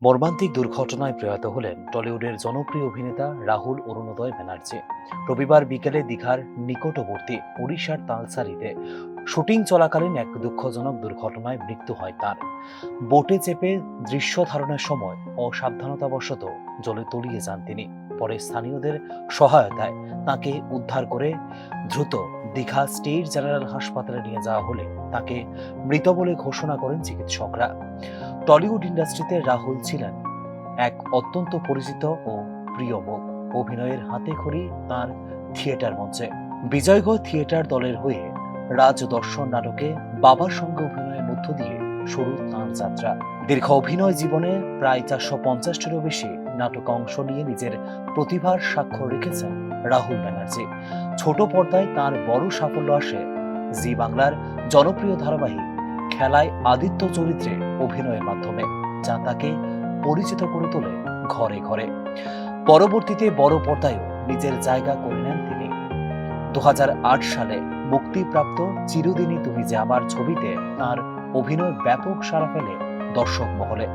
মর্মান্তিক দুর্ঘটনায় প্রয়াত হলেন টলিউডের জনপ্রিয় অভিনেতা রাহুল অরুণোদয় ব্যানার্জি। রবিবার বিকেলে দীঘার নিকটবর্তী ওড়িশার তালসারিতে শুটিং চলাকালীন এক দুঃখজনক দুর্ঘটনায় মৃত্যু হয় তার। বোটে চেপে দৃশ্য ধারণের সময় অসাবধানতাবশত জলে তলিয়ে যান তিনি। পরে স্থানীয়দের সহায়তায় তাকে উদ্ধার করে দ্রুত দীঘা স্টেট জেনারেল হাসপাতালে নিয়ে যাওয়া হলে তাকে মৃত বলে ঘোষণা করেন চিকিৎসকরা। টলিউড ইন্ডাস্ট্রিতে রাহুল ছিলেন এক অত্যন্ত পরিচিত ও প্রিয় মুখ। অভিনয়ের হাতেখড়ি তার থিয়েটার মঞ্চে। বিজয়গড় থিয়েটার দলের হয়ে রাজ দর্শন নাটকে বাবার সঙ্গে অভিনয়ের মধ্য দিয়ে শুরু তাঁর যাত্রা। দীর্ঘ অভিনয় জীবনে প্রায় 450টিরও বেশি নাটকে অংশ নিয়ে নিজের প্রতিভার স্বাক্ষর রেখেছেন রাহুল ব্যানার্জি। ছোট পর্দায় তার বড় সাফল্য আসে জি বাংলার জনপ্রিয় ধারাবাহিক খেলায় আদিত্য চরিত্রে অভিনয়ের মাধ্যমে, যা তাকে পরিচিত করে তোলে ঘরে ঘরে। পরবর্তীতে বড় পর্দায়ও নিজের জায়গা করে নেন তিনি। 2008 সালে মুক্তিপ্রাপ্ত চিরদিনই তুমি যে আমার ছবিতে তার অভিনয় ব্যাপক সাড়া ফেলে দর্শক মহলে।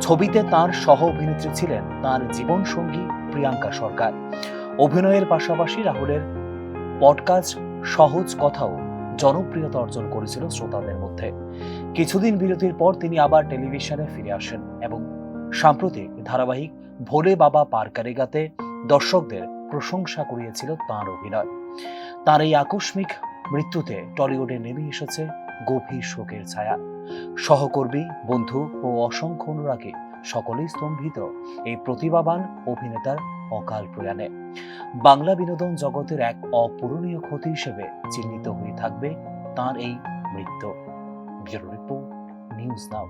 ছবিতে তার সহ অভিনেত্রী ছিলেন তার জীবনসঙ্গী প্রিয়াঙ্কা সরকার। অভিনয়ের পাশাপাশি রাহুলের পডকাস্ট সহজ কথাও জনপ্রিয়তা অর্জন করেছিল শ্রোতাদের মধ্যে। কিছুদিন বিরতির পর তিনি আবার টেলিভিশনে ফিরে আসেন এবং সাম্প্রতিক ধারাবাহিক ভোলে বাবা পার করেগাতে দর্শকদের প্রশংসা কুড়িয়েছিল তাঁর অভিনয়। তার এই আকস্মিক মৃত্যুতে টলিউডে নেমে এসেছে গভীর শোকের ছায়া। সহকর্মী, বন্ধু ও অসংখ্য অনুরাগী সকলেই স্তম্ভিত এই প্রতিভাবান অভিনেতার অকাল প্রয়াণে। বাংলা বিনোদন জগতের এক অপূরণীয় ক্ষতি হিসেবে চিহ্নিত হয়ে থাকবে তার এই মৃত্যু। Bureau report, news now.